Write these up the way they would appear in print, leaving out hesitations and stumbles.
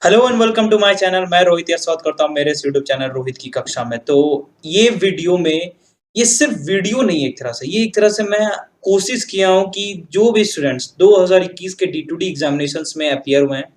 Hello and welcome to my channel. मैं रोहित यार स्वागत करता हूँ मेरे इस यूट्यूब चैनल रोहित की कक्षा में। तो ये वीडियो में ये सिर्फ वीडियो नहीं है, एक तरह से ये एक तरह से मैं कोशिश किया हूँ कि जो भी स्टूडेंट्स 2021 के D2D एग्जामिनेशंस में अपीयर हुए हैं,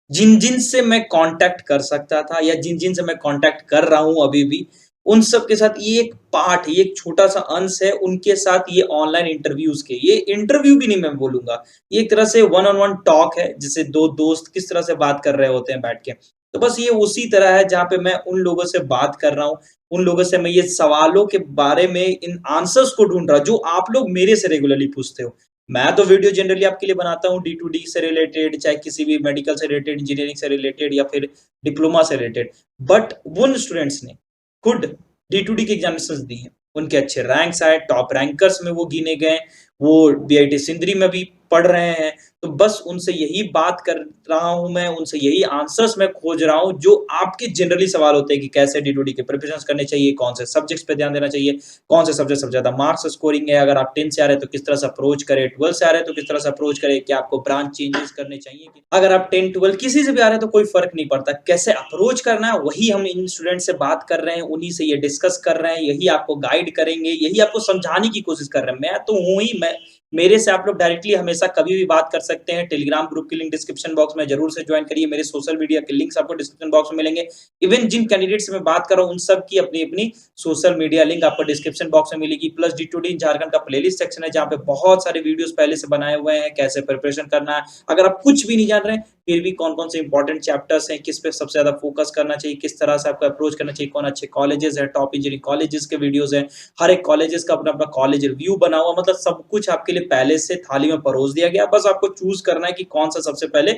जिन-जिन से मैं कांटेक्ट कर सकता था या जिन-जिन से मैं कांटेक्ट कर रहा हूँ अभी भी, उन सब के साथ ये एक पार्ट, ये एक छोटा-सा अंश है उनके साथ ये ऑनलाइन इंटरव्यूज़ के। ये इंटरव्यू भी नहीं मैं बोलूँगा, ये एक तरह से वन ऑन वन टॉक है, जैसे 2 दोस्त किस तरह से बात कर रहे होते हैं बैठ के। तो बस ये उसी तरह है जहाँ पे मैं उन लोगों से बात कर रहा हूँ, उन लोगों से मैं ये सवालों के बारे में इन आंसर्स को ढूँढ रहा हूँ, जो आप लोग मेरे से रेगुलरली पूछते हो। मैं तो वीडियो जनरली आपके लिए बनाता हूँ D2D से रिलेटेड, चाहे किसी भी मेडिकल से रिलेटेड, इंजीनियरिंग से रिलेटेड या फिर डिप्लोमा से रिलेटेड। बट उन स्टूडेंट्स ने खुद D2D के एग्जामिनेशंस दी हैं। उनके अच्छे रैंक्स आए, टॉप रैंकर्स में वो गिने गए, वो बीआईटी सिंदरी में भी पढ़ रहे हैं। तो बस उनसे यही बात कर रहा हूँ मैं, उनसे यही आंसर्स मैं खोज रहा हूँ, जो आपके जनरली सवाल होते हैं कि कैसे D2D के प्रिपरेशंस करने चाहिए, कौन से सब्जेक्ट्स पे ध्यान देना चाहिए, कौन से सब्जेक्ट सबसे ज़्यादा मार्क्स स्कोरिंग है, अगर आप 10 से आ रहे हैं तो किस तरह से अप्रोच करें, 12 से आ रहे हैं तो किस तरह से अप्रोच करें, क्या आपको ब्रांच चेंजेस करने चाहिए? अगर आप 10-12 किसी से भी आ रहे हैं तो कोई फ़र्क नहीं पड़ता, कैसे अप्रोच करना है वही हम इन स्टूडेंट से बात कर रहे हैं, उन्हीं से ये डिस्कस कर रहे हैं, यही आपको गाइड करेंगे, यही आपको समझाने की कोशिश कर रहे हैं। मैं तो हूँ ही मैं मेरे से आप लोग डायरेक्टली हमेशा कभी भी बात कर सकते हैं। टेलीग्राम ग्रुप की लिंक डिस्क्रिप्शन बॉक्स में ज़रूर से जॉइन करिए, मेरे सोशल मीडिया के लिंक्स आपको डिस्क्रिप्शन बॉक्स में मिलेंगे। इवन जिन कैंडिडेट से मैं बात कर रहा हूँ, उन सब की अपनी-अपनी सोशल मीडिया लिंक आपको डिस्क्रिप्शन बॉक्स में मिलेगी। प्लस D2D झारखंड का प्लेलिस्ट सेक्शन है, जहाँ पे बहुत सारे वीडियोज़ पहले से बनाए हुए हैं, कैसे प्रिपरेशन करना है। अगर आप कुछ भी नहीं जान रहे हैं, फिर भी कौन-कौन से इंपॉर्टेंट चैप्टर्स हैं, किस पे सबसे ज़्यादा फोकस करना चाहिए, किस तरह से आपको अप्रोच करना चाहिए, कौन अच्छे कॉलेजेस हैं, टॉप इंजीनियरिंग कॉलेजेस के वीडियोज़ हैं। हर एक कॉलेजेस का अपना-अपना कॉलेज रिव्यू बना हुआ, मतलब सब कुछ आपके लिए पहले से थाली में परोस दिया गया। बस आपको चूज़ करना है कि कौन-सा सबसे पहले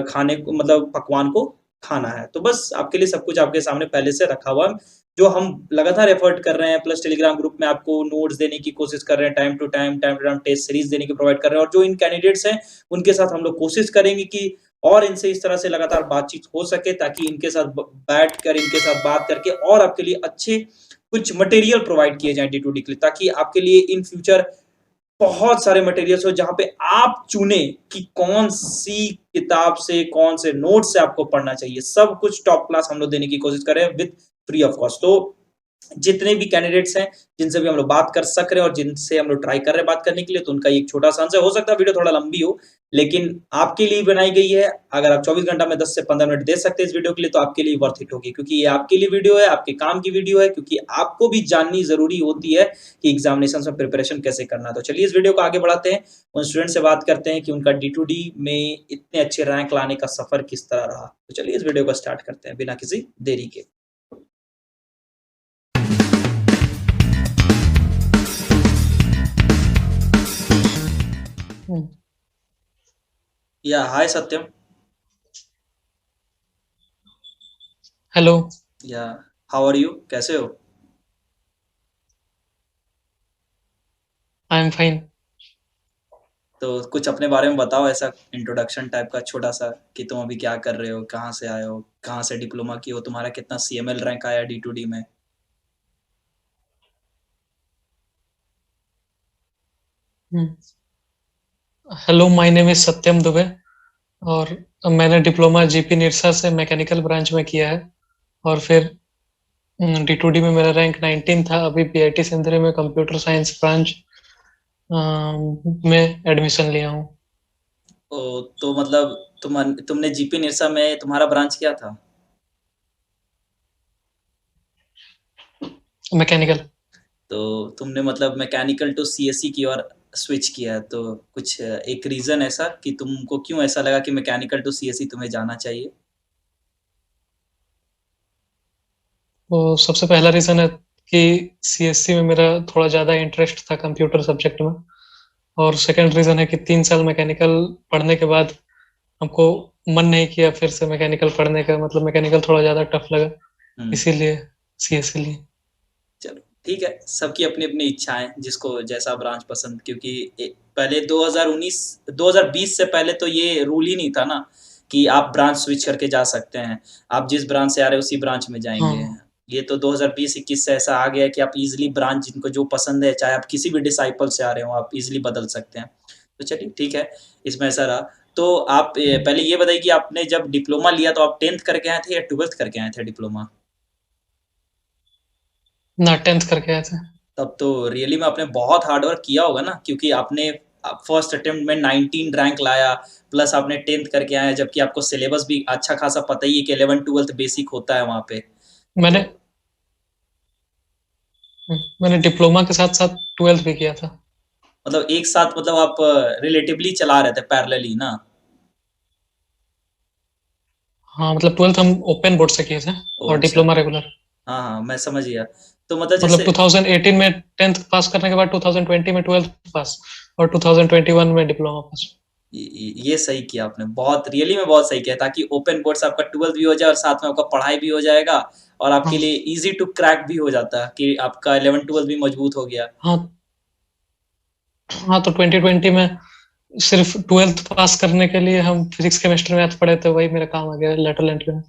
खाने को मतलब पकवान को खाना है। तो बस आपके लिए सब कुछ आपके सामने पहले से रखा हुआ है, जो हम लगातार एफर्ट कर रहे हैं। प्लस टेलीग्राम ग्रुप में आपको नोट्स देने की कोशिश कर रहे हैं, time to time test series देने की प्रोवाइड कर रहे हैं, और जो इन कैंडिडेट्स हैं, उनके साथ हम लोग कोशिश करेंगे कि और इनसे इस तरह से लगातार बातचीत हो सके, ताकि इनके साथ बैठकर इनके साथ बात करके और आपके लिए अच्छे कुछ मटेरियल प्रोवाइड किए जाएँ D2D के लिए, ताकि आपके लिए इन फ्यूचर बहुत सारे मटेरियल्स हो, जहाँ पे आप चुनें कि कौन-सी किताब से, कौन से नोट से आपको पढ़ना चाहिए। सब कुछ टॉप क्लास हम लोग देने की कोशिश कर रहे हैं विथ फ्री ऑफ कॉस्ट। तो जितने भी कैंडिडेट्स हैं, जिनसे भी हम लोग बात कर सक रहे हैं और जिनसे हम लोग ट्राई कर रहे हैं बात करने के लिए, तो उनका एक छोटा-सा आंसर हो सकता है वीडियो थोड़ा लंबी हो, लेकिन आपके लिए बनाई गई है। अगर आप 24 घंटा में 10 से 15 मिनट दे सकते हैं इस वीडियो के लिए, तो आपके लिए वर्थ इट होगी, क्योंकि ये आपके लिए वीडियो है, आपके काम की वीडियो है, क्योंकि आपको भी जाननी ज़रूरी होती है कि एग्ज़ामिनेशंस में प्रिपरेशन कैसे करना है। तो चलिए इस वीडियो को आगे बढ़ाते हैं, उन स्टूडेंट से बात करते हैं कि उनका D2D में इतने अच्छे रैंक लाने का सफ़र किस तरह रहा। तो चलिए इस वीडियो को स्टार्ट करते हैं बिना किसी देरी के। हुँ। या हाय सत्यम। हेलो। या हाउ आर यू? कैसे हो? I am fine. तो कुछ अपने बारे में बताओ, ऐसा इंट्रोडक्शन टाइप का छोटा-सा कि तुम अभी क्या कर रहे हो? कहाँ से आए हो? कहाँ से डिप्लोमा किए हो? तुम्हारा कितना CML रैंक आया D2D में? हुँ। हेलो, माय नेम इज़ सत्यम दुबे और मैंने डिप्लोमा जीपी निरसा से मैकेनिकल ब्रांच में किया है और फिर D2D में मेरा रैंक 19 था। अभी पीआईटी सिंदरी में कंप्यूटर साइंस ब्रांच में एडमिशन लिया हूँ। तो मतलब तुमने जीपी निरसा में तुम्हारा ब्रांच क्या था? मैकेनिकल। तो तुमने मतलब मैकेनिकल टू सीएसई की ओर स्विच किया है, तो कुछ एक रीज़न ऐसा कि तुमको क्यों ऐसा लगा कि मैकेनिकल टू सीएसई तुम्हें जाना चाहिए? तो सबसे पहला रीज़न है कि सीएसई में मेरा थोड़ा ज़्यादा इंटरेस्ट था कंप्यूटर सब्जेक्ट में, और सेकंड रीज़न है कि 3 साल मैकेनिकल पढ़ने के बाद हमको मन नहीं किया फिर से मैकेनिकल पढ़ने का, मतलब मैकेनिकल थोड़ा ज़्यादा टफ लगा, हुँ। इसीलिए सीएसई ली। चलो, ठीक है, सबकी अपनी-अपनी इच्छाएँ, जिसको जैसा ब्रांच पसंद, क्योंकि पहले 2020 से पहले तो ये रूल ही नहीं था ना कि आप ब्रांच स्विच करके जा सकते हैं। आप जिस ब्रांच से आ रहे हो उसी ब्रांच में जाएँगे। हाँ। ये तो 2020-21 से ऐसा आ गया है कि आप ईज़िली ब्रांच जिनको जो पसंद है, चाहे आप किसी भी डिसाइपल से आ रहे हो, आप ईज़िली बदल सकते हैं। तो चलिए ठीक है, इसमें ऐसा रहा। तो आप पहले ये बताइए कि आपने जब डिप्लोमा लिया तो आप 10th करके आए थे या 12th करके आए थे डिप्लोमा? ना 10th करके आए थे। तब तो रियली में आपने बहुत हार्ड वर्क किया होगा ना, क्योंकि आपने फर्स्ट अटेम्प्ट में 19 रैंक लाया, प्लस आपने 10th करके आए, जबकि आपको सिलेबस भी अच्छा खासा पता ही है कि 11 12th बेसिक होता है वहाँ पे। मैंने तो मैंने डिप्लोमा के साथ-साथ 12th भी किया था। मतलब एक साथ, मतलब आप रिलेटिवली चला रहे थे पैरेलली ना? हाँ, मतलब 12th हम ओपन बोर्ड से किए थे ओह और अच्छा। Diploma regular. हाँ, हाँ, मैं समझ गया। तो मतलब मतलब जैसे 2018 में 10th पास करने के बाद 2020 में 12th पास और 2021 में डिप्लोमा पास। ये सही किया आपने, बहुत रियली में बहुत सही किया, ताकि ओपन बोर्ड से आपका 12th भी हो जाए और साथ में आपका पढ़ाई भी हो जाएगा, और आपके हाँ, लिए ईज़ी टू क्रैक भी हो जाता कि आपका 11 12th भी मजबूत हो गया। हाँ, हाँ, तो 2020 में सिर्फ 12th पास करने के लिए हम फिजिक्स, केमिस्ट्री, मैथ पढ़े थे, वही मेरा काम आ गया लेटरल एंट्री में।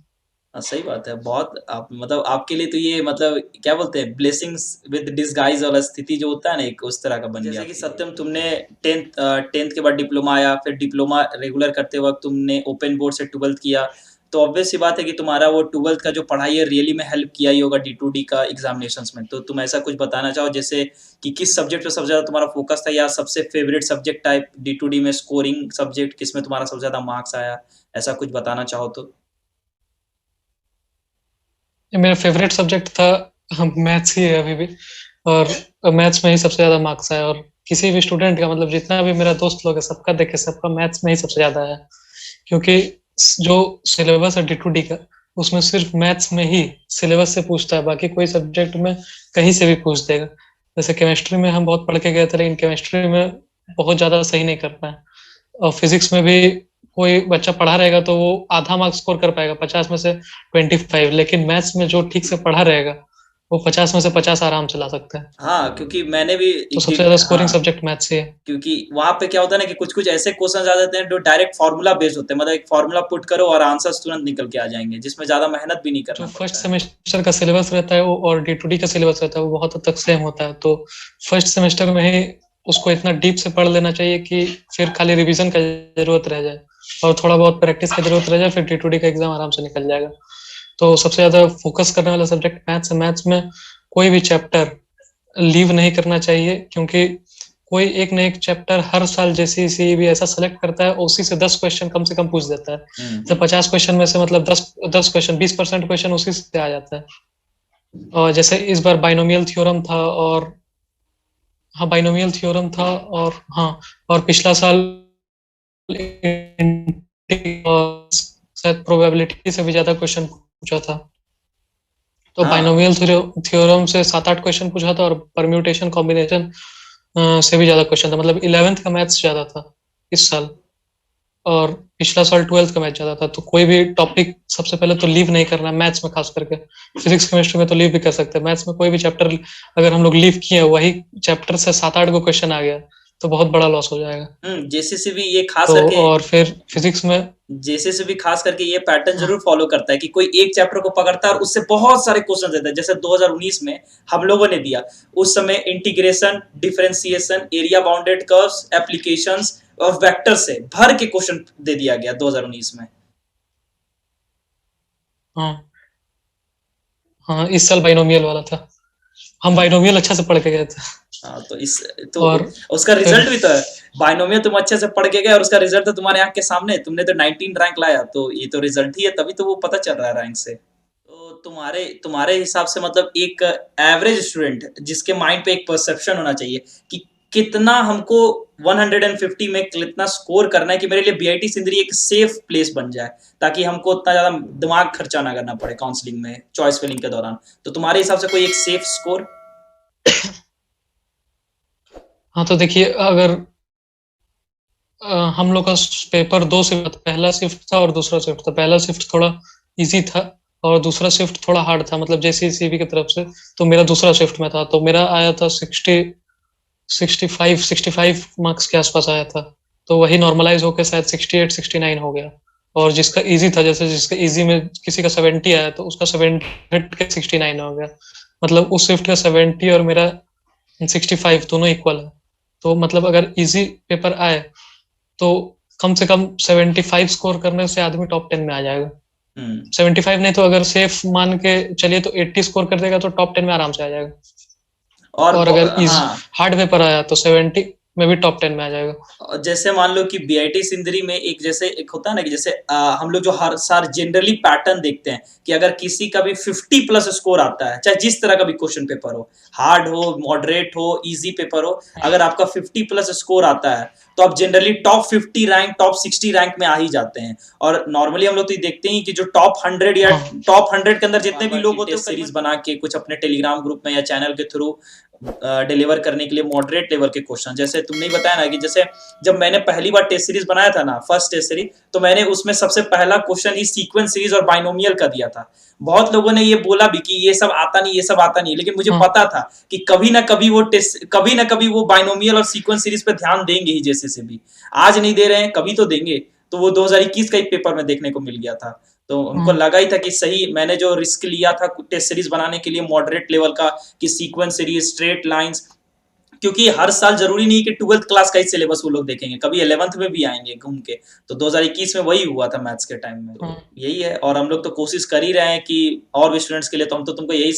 सही बात है। बहुत आप मतलब आपके लिए तो ये मतलब क्या बोलते हैं, ब्लेसिंग्स विद डिसगाइज़ वाला स्थिति जो होता है ना, एक उस तरह का बन गया। जैसे कि सत्यम, तुमने 10th के बाद डिप्लोमा आया, फिर डिप्लोमा रेगुलर करते वक़्त तुमने ओपन बोर्ड से 12th किया। तो ऑब्वियस सी बात है कि तुम्हारा वो 12th का जो पढ़ाई है रियली में हेल्प किया ही होगा D2D का एग्ज़ामिनेशंस में। तो तुम ऐसा कुछ बताना चाहो जैसे कि किस सब्जेक्ट पे सबसे ज़्यादा तुम्हारा फ़ोकस था, या सबसे फ़ेवरेट सब्जेक्ट टाइप D2D में स्कोरिंग सब्जेक्ट किसमें तुम्हारा सबसे ज़्यादा मार्क्स आया? ऐसा कुछ बताना चाहो तो? मेरा फेवरेट सब्जेक्ट था, हम मैथ्स ही है अभी भी, और मैथ्स में ही सबसे ज़्यादा मार्क्स आया, और किसी भी स्टूडेंट का, मतलब जितना भी मेरा दोस्त लोग है, सबका देखे सबका मैथ्स में ही सबसे ज़्यादा आया। क्योंकि जो सिलेबस है D2D का, उसमें सिर्फ मैथ्स में ही सिलेबस से पूछता है, बाकी कोई सब्जेक्ट में कहीं से भी पूछ देगा। जैसे केमिस्ट्री में हम बहुत पढ़ के गए थे, लेकिन केमिस्ट्री में बहुत ज़्यादा सही नहीं कर पाए, और फिजिक्स में भी कोई बच्चा पढ़ा रहेगा तो वो आधा मार्क्स स्कोर कर पाएगा, 50 में से 25, लेकिन मैथ्स में जो ठीक से पढ़ा रहेगा वो 50 में से 50 आराम से ला सकता है। हाँ, क्योंकि मैंने भी तो सबसे ज्यादा स्कोरिंग हाँ, सब्जेक्ट मैथ्स ही है। क्योंकि वहाँ पे क्या होता है ना कि कुछ-कुछ ऐसे क्वेश्चन्स आ जाते हैं जो डायरेक्ट फ़ॉर्मूला बेस्ड होते हैं। मतलब एक फ़ॉर्मूला पुट करो और आंसर्स तुरंत निकल के आ जाएँगे, जिसमें ज़्यादा मेहनत भी नहीं जो करना फर्स्ट पड़ता है। सेमेस्टर का सिलेबस रहता है वो और D2D का सिलेबस रहता है, वो बहुत हद तक सेम होता है। तो फर्स्ट सेमेस्टर में ही उसको इतना डीप से पढ़ लेना चाहिए कि फिर खाली रिवीजन का जरूरत रह जाए और थोड़ा बहुत प्रैक्टिस की जरूरत रह जाए, फिर D2D का एग्जाम आराम से निकल जाएगा। तो सबसे ज्यादा फोकस करने वाला सब्जेक्ट मैथ्स है। मैथ्स में कोई भी चैप्टर लीव नहीं करना चाहिए, क्योंकि कोई एक न एक चैप्टर हर साल जेसीसी भी ऐसा सेलेक्ट करता है, उसी से 10 क्वेश्चन कम से कम पूछ देता है। तो 50 क्वेश्चन में से मतलब 10 क्वेश्चन, 20% क्वेश्चन उसी से आ जाता है। और जैसे इस बार बाइनोमियल थ्योरम था, और हाँ, बाइनोमियल थ्योरम था, और हाँ, और पिछला साल और शायद प्रोबेबिलिटी से भी ज्यादा क्वेश्चन पूछा था। तो हाँ। बाइनोमियल थ्योरम से 7-8 क्वेश्चन पूछा था, और परम्यूटेशन कॉम्बिनेशन से भी ज्यादा क्वेश्चन था। मतलब 11th का मैथ्स ज्यादा था इस साल, और पिछला साल 12th का मैथ्स ज्यादा था। तो कोई भी टॉपिक सबसे पहले तो लीव नहीं करना, मैथ्स में खास करके। फिजिक्स केमिस्ट्री में तो लीव भी कर सकते हैं, मैथ्स में कोई भी चैप्टर अगर हम लोग लीव किए, वही चैप्टर से 7-8 गो क्वेश्चन आ गया तो बहुत बड़ा लॉस हो जाएगा। जेसीसी भी ये खास तो करके और फिर फिजिक्स में जेसीसी भी खास करके ये पैटर्न हाँ, ज़रूर फ़ॉलो करता है कि कोई एक चैप्टर को पकड़ता है और उससे बहुत सारे क्वेश्चन देता है। जैसे 2019 में हम लोगों ने दिया, उस समय integration, differentiation, area bounded curves, applications और वेक्टर से भर के क्वेश्चन दे दिया गया 2019 में। हाँ, हाँ, इस साल बाइनोमियल वाला था। हम बाइनोमियल अच्छा से पढ़ के गए थे। हाँ, तो इस तो और उसका फिर रिजल्ट भी तो है। बाइनोमियल तुम अच्छे से पढ़ के गए और उसका रिजल्ट तो तुम्हारे आंख के सामने है। तुमने तो 19 रैंक लाया, तो ये तो रिजल्ट ही है, तभी तो वो पता चल रहा है रैंक से। तो तुम्हारे तुम्हारे हिसाब से मतलब एक एवरेज स्टूडेंट जिसके माइंड पे एक परसेप्शन होना चाहिए कि कितना हमको 150 में कितना स्कोर करना है कि मेरे लिए बीआईटी सिंदरी एक सेफ प्लेस बन जाए, ताकि हमको उतना ज्यादा दिमाग खर्चा ना करना पड़े काउंसलिंग में, चॉइस फिलिंग के दौरान। तो तुम्हारे हिसाब से कोई एक सेफ स्कोर? हाँ, तो देखिए, अगर हम लोग का पेपर दो शिफ्ट, पहला शिफ्ट था और दूसरा शिफ्ट था। पहला शिफ्ट थोड़ा इजी था और दूसरा शिफ्ट थोड़ा हार्ड था, मतलब जेसीसीबी की तरफ से। तो मेरा दूसरा शिफ्ट में था, तो मेरा आया था 65 मार्क्स के आसपास आया था। तो वही नॉर्मलाइज होकर शायद 68-69 हो गया। और जिसका इजी था, जैसे जिसका इजी में किसी का 70 आया, तो उसका 70 हट के 69 हो गया। मतलब उस शिफ्ट का 70 और मेरा 65 दोनों इक्वल है। तो मतलब अगर इजी पेपर आए तो कम से कम 75 स्कोर करने से आदमी टॉप 10 में आ जाएगा। 75 नहीं तो अगर सेफ मान के चलिए तो 80 स्कोर कर देगा तो टॉप 10 में आराम से आ जाएगा। और अगर हार्ड पेपर आया तो 70 में भी टॉप 10 में आ जाएगा। जैसे मान लो कि बीआईटी सिंदरी में एक जैसे एक होता है ना कि जैसे हम लोग जो हर साल जनरली पैटर्न देखते हैं कि अगर किसी का भी 50 प्लस स्कोर आता है, चाहे जिस तरह का भी क्वेश्चन पेपर हो, हार्ड हो, मॉडरेट हो, इजी पेपर हो, अगर आपका 50 प्लस स्कोर आता है तो आप generally top 50 rank, top 60 rank में आ ही जाते हैं। और नॉर्मली हम लोग तो देखते हैं कि जो टॉप 100 या टॉप 100 के अंदर जितने भी लोग होते हैं सीरीज बना के कुछ अपने टेलीग्राम ग्रुप में या चैनल के थ्रू डिलीवर करने के लिए मॉडरेट लेवल के क्वेश्चन, जैसे तुमने ही बताया ना कि जैसे जब मैंने पहली बार टेस्ट सीरीज बनाया था ना, फर्स्ट टेस्ट सीरीज, तो मैंने उसमें सबसे पहला क्वेश्चन ही सीक्वेंस सीरीज और बाइनोमियल का दिया था। बहुत लोगों ने ये बोला भी कि ये सब आता नहीं, ये सब आता नहीं, लेकिन मुझे पता था कि कभी ना कभी वो बाइनोमियल और सीक्वेंस सीरीज पे ध्यान देंगे ही, जैसे से भी आज नहीं दे रहे हैं कभी तो देंगे। तो वो 2021 का एक पेपर में देखने को मिल गया था, तो उनको लगा ही था कि सही मैंने जो रिस्क लिया था टेस्ट सीरीज बनाने के लिए मॉडरेट लेवल का, कि सीक्वेंस सीरीज, स्ट्रेट लाइंस, क्योंकि हर साल जरूरी नहीं कि 12th क्लास का ही सिलेबस वो लोग देखेंगे, कभी 11th में भी आएंगे घूम के। तो 2021 में वही हुआ था मैथ्स के टाइम में। तो यही है, और हम लोग तो कोशिश कर ही रहे हैं कि और भी स्टूडेंट्स के लिए, तो हम तो तुमको यही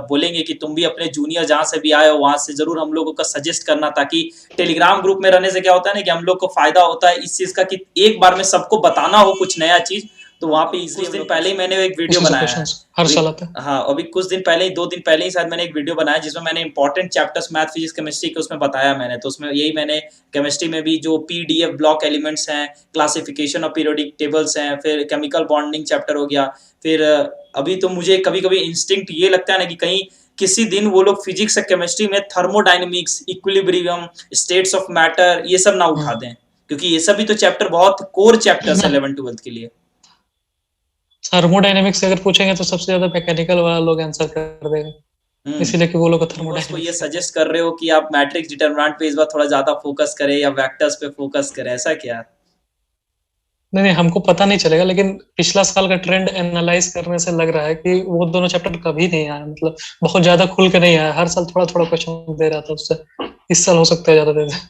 बोलेंगे कि तुम भी अपने जूनियर जहां से भी आए हो वहां से जरूर हम लोगों का सजेस्ट करना, ताकि टेलीग्राम ग्रुप में रहने से क्या होता है ना कि हम लोग को फायदा होता है इस चीज का कि एक बार में सबको बताना हो कुछ नया चीज, तो वहां पे कुछ दिन पहले ही मैंने एक वीडियो बनाया है, हर साल आता है। हाँ अभी कुछ दिन पहले ही, 2 दिन पहले ही शायद मैंने एक वीडियो बनाया जिसमें मैंने important chapters math, physics, chemistry के उसमें बताया मैंने। तो उसमें यही मैंने केमिस्ट्री में भी जो पीडीएफ ब्लॉक एलिमेंट्स हैं, क्लासिफिकेशन ऑफ पीरियोडिक टेबल्स हैं, फिर केमिकल बॉन्डिंग चैप्टर हो गया, फिर अभी तो मुझे कभी कभी इंस्टिंक्ट ये लगता है ना कि कहीं किसी दिन वो लोग फिजिक्स या केमिस्ट्री में thermodynamics, equilibrium, states of matter, ये सब ना उठा दें, क्योंकि ये सब भी तो चैप्टर बहुत कोर चैप्टर्स है 11th-12th के लिए। थर्मोडायनेमिक्स से अगर पूछेंगे तो सबसे ज्यादा मैकेनिकल वाला लोग आंसर कर देंगे, इसीलिए कि वो लोग थर्मोडायनेमिक्स ये सजेस्ट कर रहे हो कि आप मैट्रिक्स डिटरमिनेंट पे इस बार थोड़ा ज्यादा फोकस करें या वेक्टर्स पे फोकस करें, ऐसा क्या? नहीं, हमको पता नहीं चलेगा, लेकिन पिछला साल का ट्रेंड एनालाइज करने से लग रहा है कि वो दोनों चैप्टर कभी नहीं आया, मतलब बहुत ज्यादा खुल के नहीं आया, हर साल थोड़ा थोड़ा क्वेश्चन दे रहा था उससे। इस साल हो सकता है ज्यादा दे दे।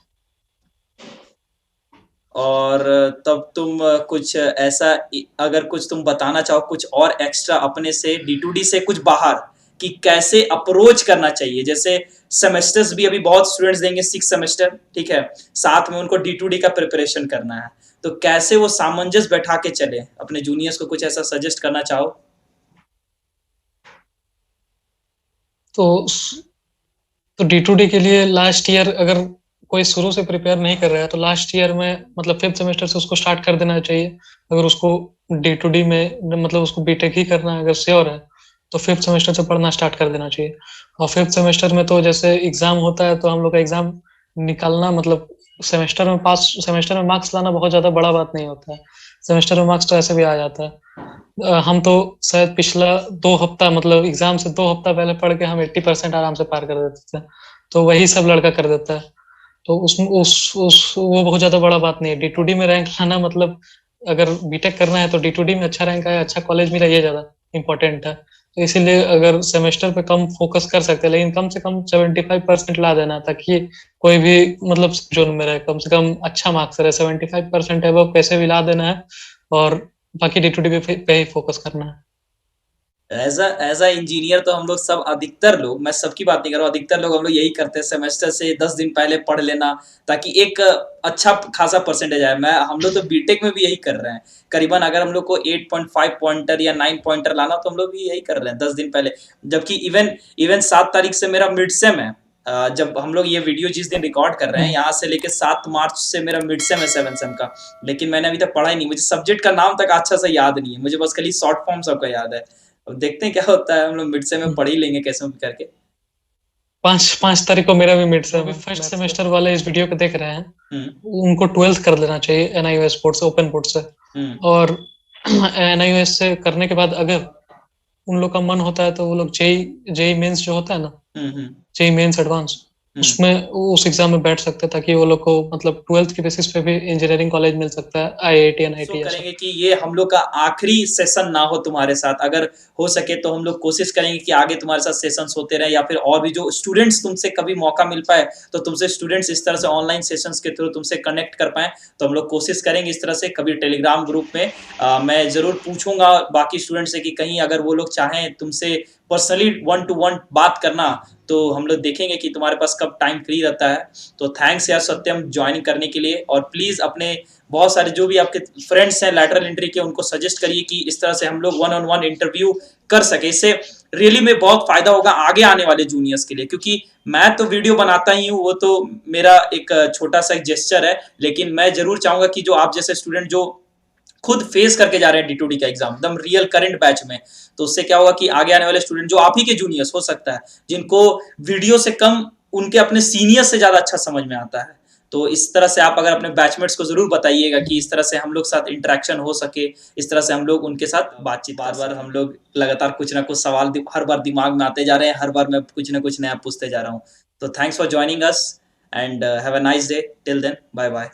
और तब तुम कुछ ऐसा अगर कुछ तुम बताना चाहो कुछ और एक्स्ट्रा अपने से D2D से कुछ बाहर, कि कैसे अप्रोच करना चाहिए, जैसे सेमेस्टर्स भी अभी बहुत स्टूडेंट्स देंगे 6 सेमेस्टर, ठीक है, साथ में उनको D2D का प्रिपरेशन करना है, तो कैसे वो सामंजस्य बैठा के चले, अपने जूनियर्स को कुछ ऐसा सजेस्ट करना चाहो? तो D2D के लिए लास्ट ईयर अगर कोई शुरू से प्रिपेयर नहीं कर रहा है तो लास्ट ईयर में मतलब 5th सेमेस्टर से उसको स्टार्ट कर देना चाहिए। अगर उसको D2D में मतलब उसको बीटेक ही करना है, अगर श्योर है तो 5th सेमेस्टर से पढ़ना स्टार्ट कर देना चाहिए। और 5th सेमेस्टर में तो जैसे एग्जाम होता है तो हम लोग का एग्जाम निकालना, मतलब सेमेस्टर में मार्क्स लाना बहुत ज्यादा बड़ा बात नहीं होता है, सेमेस्टर में मार्क्स तो ऐसे भी आ जाता है। हम तो शायद पिछला 2 हफ्ता मतलब एग्जाम से 2 हफ्ता पहले पढ़ के हम 80% आराम से पार कर देते थे, तो वही सब लड़का कर देता है। तो वो बहुत ज्यादा बड़ा बात नहीं है। D2D में रैंक लाना मतलब अगर बीटेक करना है तो D2D में अच्छा रैंक आए, अच्छा कॉलेज मिला, ये ज्यादा इंपॉर्टेंट है। तो इसीलिए अगर सेमेस्टर पे कम फोकस कर सकते हैं, लेकिन कम से कम 75% ला देना, ताकि कोई भी मतलब जोन में रहे, कम से कम अच्छा मार्क्स रहे, 75% अबव कैसे भी ला देना है, और बाकी D2D पे ही फोकस करना है। एज अ इंजीनियर तो हम लोग सब, अधिकतर लोग, मैं सबकी बात नहीं कर रहा हूँ, अधिकतर लोग हम लोग यही करते हैं, सेमेस्टर से 10 दिन पहले पढ़ लेना ताकि एक अच्छा खासा परसेंटेज आए। हम लोग तो बीटेक में भी यही कर रहे हैं, करीबन अगर हम लोग को 8.5 पॉइंटर या 9 पॉइंटर लाना तो हम लोग भी यही कर रहे हैं 10 दिन पहले। जबकि इवन 7 तारीख से मेरा मिड सेम है, जब हम लोग ये वीडियो जिस दिन रिकॉर्ड कर रहे हैं यहाँ से लेके 7 मार्च से मेरा मिड सेम है 7 सेम का, लेकिन मैंने अभी तक पढ़ा ही नहीं, मुझे सब्जेक्ट का नाम तक अच्छा से याद नहीं है, मुझे बस खाली शॉर्ट फॉर्म सबका याद है। अब देखते हैं क्या होता है, हम लोग मिड सेम में पढ़ ही लेंगे कैसे भी करके। 5 तारीख को मेरा भी मिड सेम है। फर्स्ट सेमेस्टर वाले इस वीडियो को देख रहे हैं, उनको 12th कर लेना चाहिए NIOS बोर्ड से, ओपन बोर्ड से। और NIOS से करने के बाद अगर उन लोग का मन होता है तो वो लोग जेई मेंस जो होता है ना, जेई मेंस एडवांस, उसमें उस एग्जाम में बैठ सकते हैं, ताकि वो लोग को मतलब 12th के बेसिस पे भी इंजीनियरिंग कॉलेज मिल सकता है, आईआईटी, एनआईटी जैसा। करेंगे कि ये हम लोग का आखिरी सेशन ना हो तुम्हारे साथ। अगर हो सके तो हम लोग कोशिश करेंगे कि आगे तुम्हारे साथ सेशंस होते रहे, या फिर और भी जो स्टूडेंट्स तुमसे कभी मौका मिल पाए तो तुमसे स्टूडेंट्स इस तरह से ऑनलाइन सेशंस के थ्रू तुमसे कनेक्ट कर पाए, तो हम लोग कोशिश करेंगे इस तरह से। कभी टेलीग्राम ग्रुप में मैं ज़रूर पूछूंगा बाकी स्टूडेंट से कि कहीं अगर वो लोग चाहें तुमसे पर्सनली 1 to 1 बात करना, तो हम लोग देखेंगे कि तुम्हारे पास कब टाइम फ्री रहता है। तो थैंक्स यार सत्यम ज्वाइनिंग करने के लिए, और प्लीज़ अपने बहुत सारे जो भी आपके फ्रेंड्स हैं लैटरल एंट्री के, उनको सजेस्ट करिए कि इस तरह से हम लोग 1-on-1 इंटरव्यू कर सके। इससे रियली में बहुत फायदा होगा आगे आने वाले जूनियर्स के लिए, क्योंकि मैं तो वीडियो बनाता ही हूँ, वो तो मेरा एक छोटा सा एक जेस्चर है, लेकिन मैं जरूर चाहूंगा कि जो आप जैसे स्टूडेंट जो खुद फेस करके जा रहे हैं D2D का एग्जाम एकदम रियल करंट बैच में, तो उससे क्या होगा कि आगे आने वाले स्टूडेंट जो आप ही के जूनियर्स हो सकता है, जिनको वीडियो से कम उनके अपने सीनियर्स से ज्यादा अच्छा समझ में आता है, तो इस तरह से आप अगर अपने बैचमेट्स को जरूर बताइएगा कि इस तरह से हम लोग साथ इंटरेक्शन हो सके, इस तरह से हम लोग उनके साथ बातचीत। बार बार हम लोग लगातार कुछ ना कुछ सवाल हर बार दिमाग में आते जा रहे हैं, हर बार मैं कुछ ना कुछ नया पूछते जा रहा हूँ। तो thanks for joining us and have a nice day. Till then, bye bye.